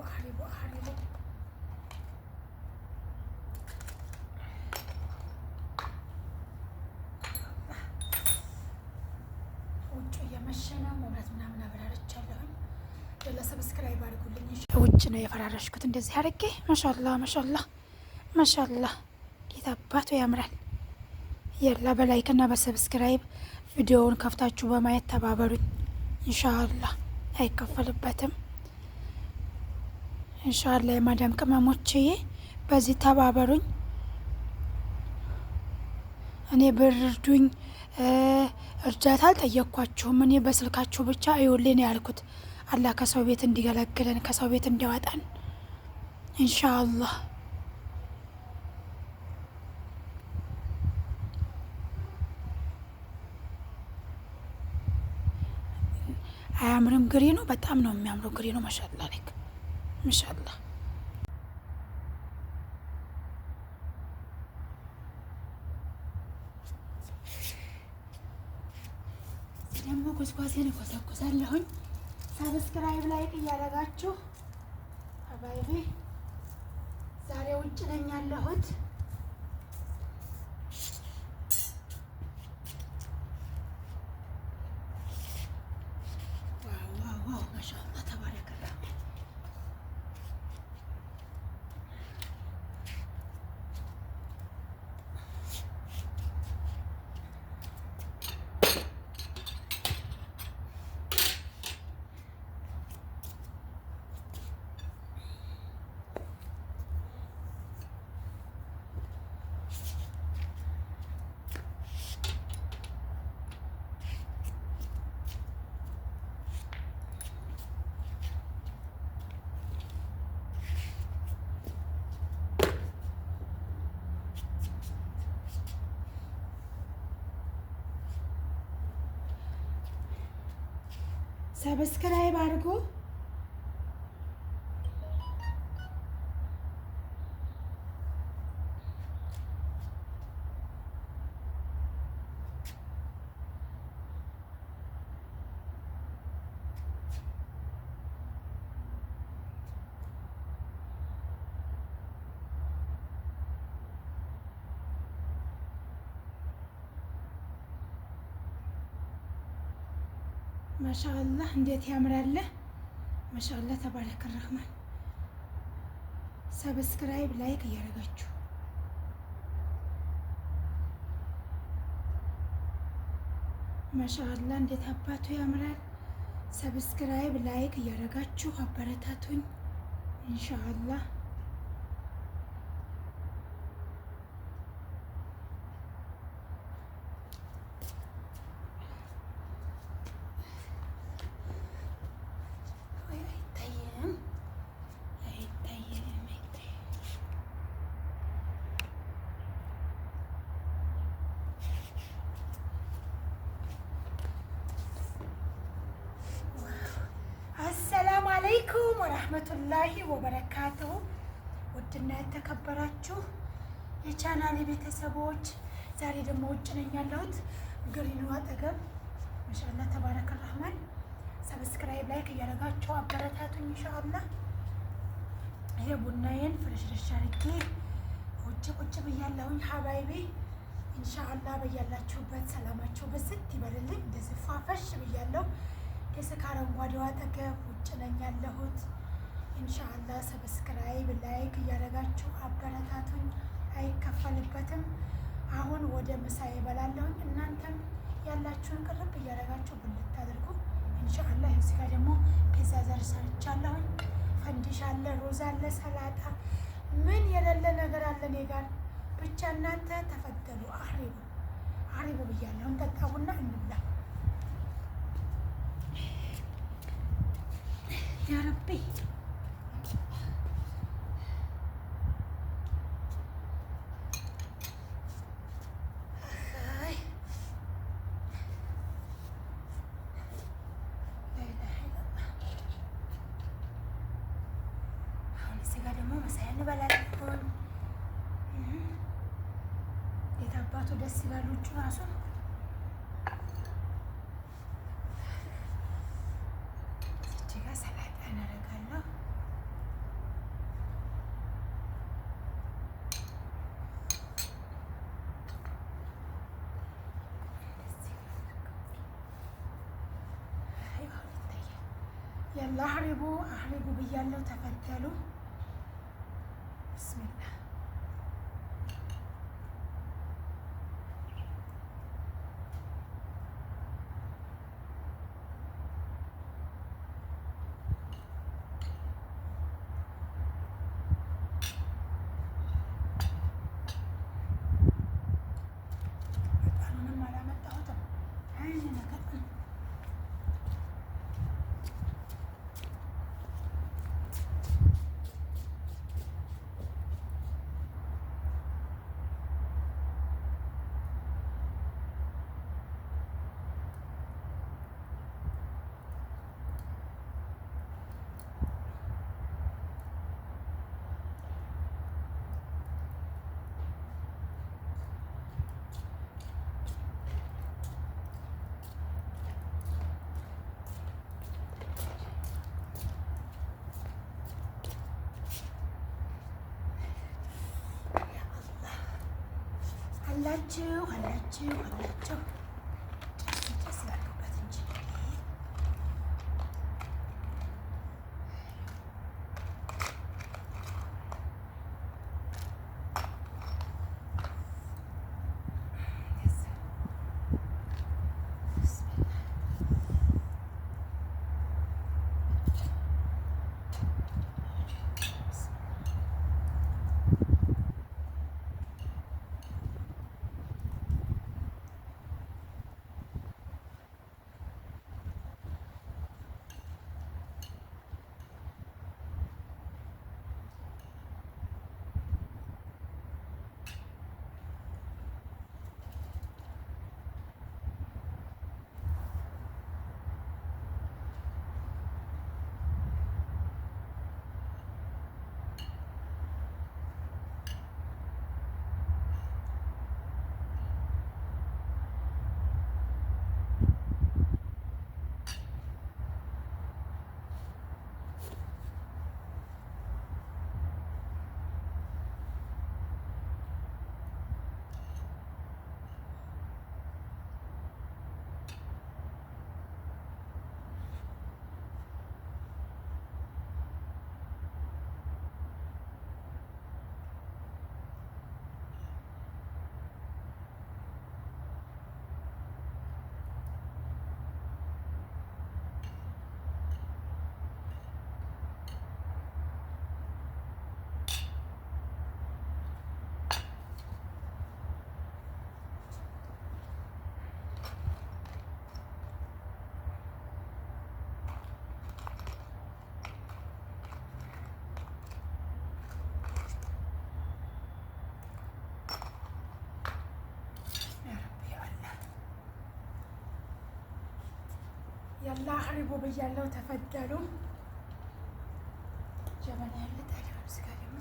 አህሪቡ አህሪቡ ውጭ እየመሸ ነው። መብራት ምናምን አበራርቻለሁኝ። ለሰብስክራይብ አድርጉልኝ። ውጭ ነው የፈራረሽኩት እንደዚህ አድርጌ። ማሻአላህ ማሻአላህ ማሻአላህ ጌታ አባቱ ያምራል። የላ በላይክና በሰብስክራይብ ቪዲዮውን ከፍታችሁ በማየት ተባበሩኝ። ኢንሻአላህ አይከፈልበትም። ኢንሻአላህ የማዳም ቅመሞችዬ በዚህ ተባበሩኝ። እኔ ብርዱኝ እርዳታ አልጠየቅኳችሁም። እኔ በስልካችሁ ብቻ እዩልኝ ያልኩት አላህ ከሰው ቤት እንዲገለግለን ከሰው ቤት እንዲያወጣን ኢንሻአላህ። አያምርም? ግሪኑ በጣም ነው የሚያምረው። ግሪኑ ማሻአላህ አለክ ማሻአላህ። ደግሞ ጉዝጓዜን እኮሰኩሳለሁኝ። ሰብስክራይብ ላይክ እያደረጋችሁ አባይቤ ዛሬ ውጭ ነኝ ያለሁት። ዋው ማሻአላህ ተባረከላህ። ሰብስክራይብ አድርጉ። ማሻአላህ እንዴት ያምራል! ማሻአላህ ተባረከ ረህማን። ሰብስክራይብ ላይክ እያደረጋችሁ ማሻአላህ እንዴት አባቱ ያምራል። ሰብስክራይብ ላይክ እያደረጋችሁ አበረታቱኝ ኢንሻአላህ። አሰላሙ አለይኩም ወራህመቱላሂ ወበረካቱሁ። ውድና የተከበራችሁ የቻናሌ ቤተሰቦች ዛሬ ደግሞ ውጭ ነኝ ያለሁት ግሪኑ አጠገብ። ማሻአላህ ተባረከ ረህማን። ሰብስክራይብ ላይክ እያደረጋችሁ አበረታቱኝ ኢንሻአላህ። ይሄ ቡናዬን ፍርሽርሽ አድርጌ ውጭ ቁጭ ብያለሁኝ ሀባይቤ። ኢንሻአላህ በያላችሁበት ሰላማችሁ በዝት ይበልልኝ። እንደዚህ ፏፈሽ ብያለሁ። ከስካ አረንጓዴው አጠገብ ውጭ ነኝ ያለሁት። ኢንሻአላህ ሰብስክራይብ ላይክ እያደረጋችሁ አበረታቱኝ፣ አይከፈልበትም። አሁን ወደ ምሳዬ እበላለሁኝ። እናንተም ያላችሁን ቅርብ እያደረጋችሁ ብልታደርጉ ኢንሻአላህ። እዚህ ጋር ደግሞ ፒዛ ዘር ሰርቻለሁኝ። ፈንዲሽ አለ፣ ሮዝ አለ፣ ሰላጣ ምን የሌለ ነገር አለ እኔ ጋር። ብቻ እናንተ ተፈተሉ። አህሪቡ አህሪቡ ብያለሁ። እንጠጣቡና እንብላ ያ ረቢ። አሁን እዚህ ጋር ደግሞ መሳያ እንበላለን። የት አባቱ ደስ ይላል ውጭ ራሱ። እዚህ ጋር ሰላጣ እናደርጋለሁ። ያላ አህሪቡ ብያለሁ። ተፈተሉ። ብስሚላህ አላችሁ ጭስ ያሉበት እንጂ ያላ አህሪቡ ብያለሁ። ተፈደሉ። ጀበና ያለ ታዲያ ስጋ ደግሞ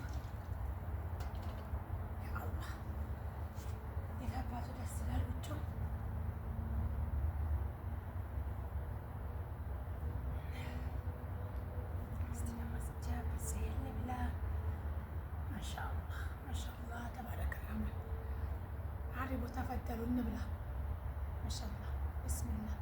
ያአላህ የታባቱ ደስ ይላል። ውጭ ማሻአላህ ተባረከ ረህማን። አህሪቡ ተፈደሉ እንብላ። ማሻአላህ ብስሚላህ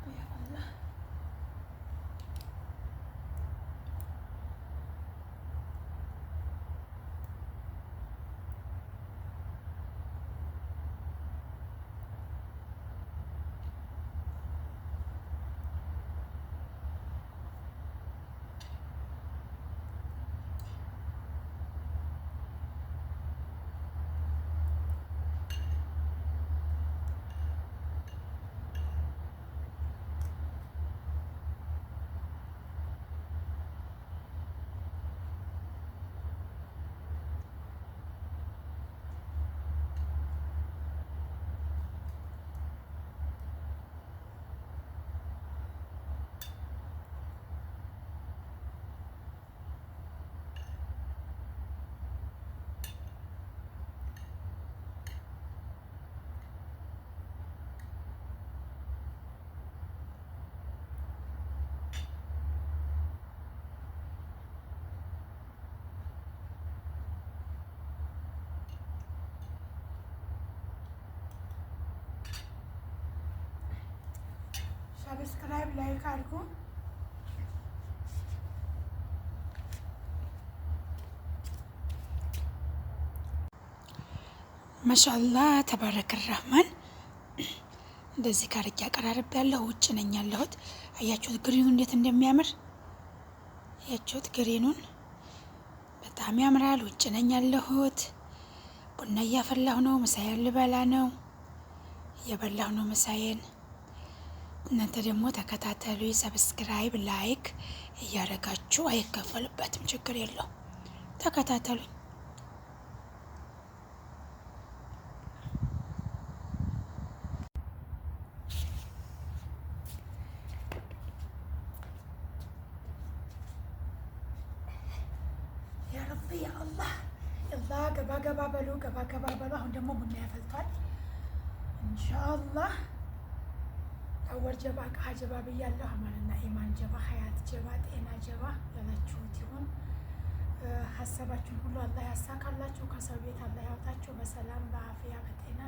يا الله. ሰብስክራይብ ላይክ አድርጉ። ማሻአላህ ተባረከ ረህማን። እንደዚህ ካርጌ አቀራረብ ያለው ውጭ ነኝ ያለሁት። አያችሁት ግሪኑ እንዴት እንደሚያምር አያችሁት? ግሪኑን በጣም ያምራል። ውጭ ነኝ ያለሁት። ቡና እያፈላሁ ነው። ምሳዬን ልበላ ነው። እየበላሁ ነው ምሳዬን። እናንተ ደግሞ ተከታተሉ። ሰብስክራይብ ላይክ እያደረጋችሁ አይከፈልበትም፣ ችግር የለው። ተከታተሉኝ። ያ ረቢ ያ አላህ የላ ገባ ገባ በሉ፣ ገባ ገባ በሉ። አሁን ደግሞ ቡና ያፈልቷል ኢንሻአላህ። አወል ጀባ ቃ ጀባ ብያለሁ። አማንና ኢማን ጀባ፣ ሀያት ጀባ፣ ጤና ጀባ ያላችሁት ይሁን። ሀሳባችሁን ሁሉ አላህ ያሳካላችሁ። ከሰው ቤት አላህ ያውጣችሁ። በሰላም በአፍያ በጤና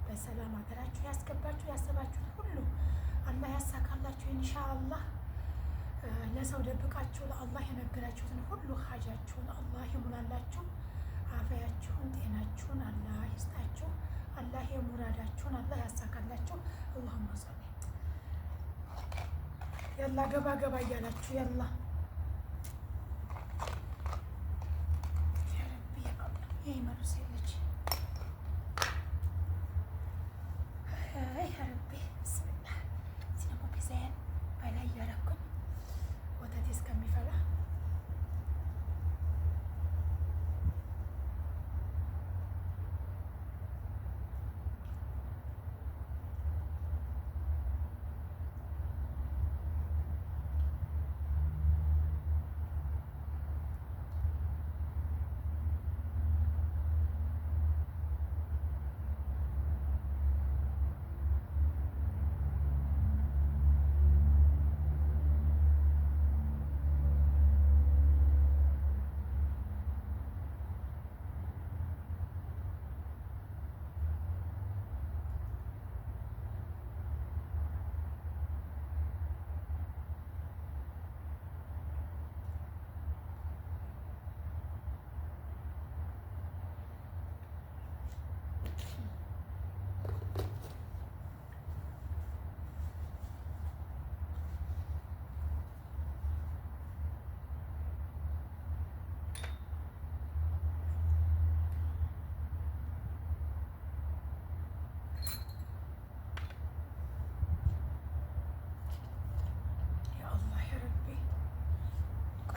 በሰላም ሀገራችሁ ያስገባችሁ። ያሰባችሁን ሁሉ አላህ ያሳካላችሁ ኢንሻአላህ። ለሰው ደብቃችሁ ለአላህ የነገራችሁትን ሁሉ ሀጃችሁን አላህ ይሙላላችሁ። አፍያችሁን ጤናችሁን አላህ ይስጣችሁ። አላህ የሙራዳችሁን አላህ ያሳካላችሁ። አላሁመ ሰሊ ያላ ገባ ገባ እያላችሁ ያላ ይህ መሩስ የለች ረቢ ብስምላ። እዚህ ደግሞ ፒዛዬን በላይ እያደረኩኝ ወተቴ እስከሚፈላ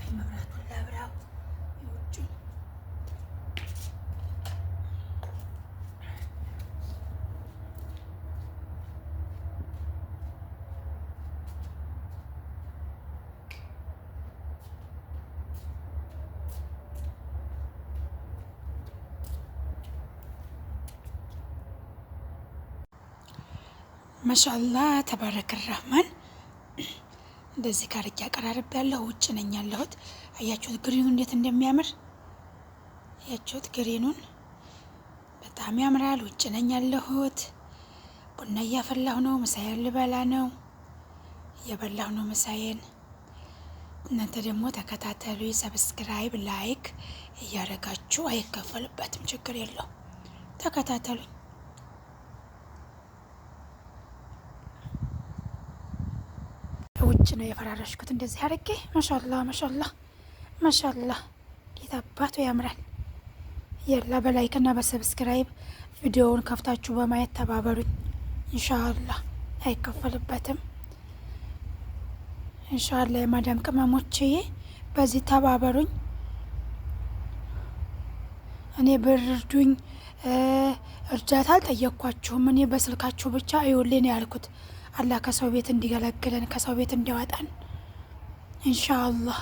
መብራቱን ላብራው የውጭ ማሻአላህ ተባረከ ረህማን። እንደዚህ ካርጌ አቀራረብ ያለው ውጭ ነኝ ያለሁት። አያችሁት ግሪኑ እንዴት እንደሚያምር አያችሁት? ግሪኑን በጣም ያምራል። ውጭ ነኝ ያለሁት። ቡና እያፈላሁ ነው። ምሳዬን ልበላ ነው። እየበላሁ ነው ምሳዬን። እናንተ ደግሞ ተከታተሉ። ሰብስክራይብ ላይክ እያደረጋችሁ አይከፈልበትም፣ ችግር የለው። ተከታተሉኝ። ውጭ ነው የፈራረሽኩት እንደዚህ አድርጌ። ማሻላ ማሻላ ማሻላ። ጌታ አባቱ ያምራል። የላ በላይክና በሰብስክራይብ ቪዲዮውን ከፍታችሁ በማየት ተባበሩኝ። ኢንሻአላህ አይከፈልበትም። ኢንሻአላህ የማዳም ቅመሞችዬ በዚህ ተባበሩኝ። እኔ ብርዱኝ እርዳታ አልጠየቅኳችሁም። እኔ በስልካችሁ ብቻ እዩልኝ ያልኩት አላህ ከሰው ቤት እንዲገለግለን ከሰው ቤት እንዲያወጣን ኢንሻአላህ።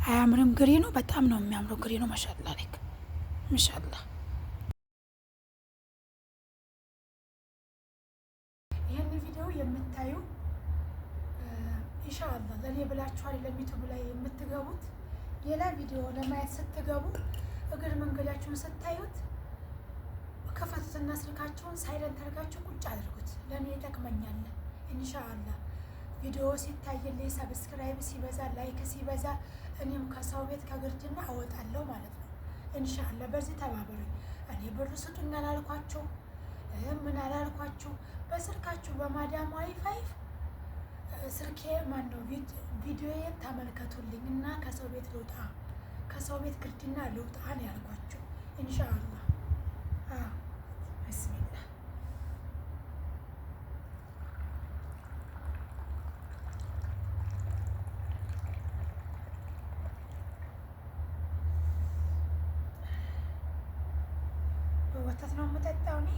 አያምርም? ግሪኑ በጣም ነው የሚያምረው። ግሪኑ ማሻአላ አለይክ ማሻአላ። ይህን ቪዲዮ የምታዩ ኢንሻአላህ ለኔ ብላችሁ አይደለም ዩቲዩብ ላይ የምትገቡት። ሌላ ቪዲዮ ለማየት ስትገቡ እግር መንገዳችሁን ስታዩት ከፈቱትና ስልካችሁን ሳይለንት አድርጋችሁ ቁጭ አድርጉት። ለኔ ይጠቅመኛል ኢንሻአላህ። ቪዲዮ ሲታይልኝ ሰብስክራይብ ሲበዛ ላይክ ሲበዛ እኔም ከሰው ቤት ከግርድና አወጣለሁ ማለት ነው ኢንሻአላህ። በዚህ ተባበሩኝ። እኔ ብር ስጡኝ አላልኳችሁ፣ ምን አላልኳችሁ። በስልካችሁ በማዳም ዋይፋይ ስልኬ ማን ነው ቪዲዮዬን ተመልከቱልኝ እና ከሰው ቤት ልውጣ፣ ከሰው ቤት ግርድና ልውጣ ነው ያልኳችሁ ኢንሻአላህ። ቢስሚላህ በወተት ነው የምጠጣው እኔ።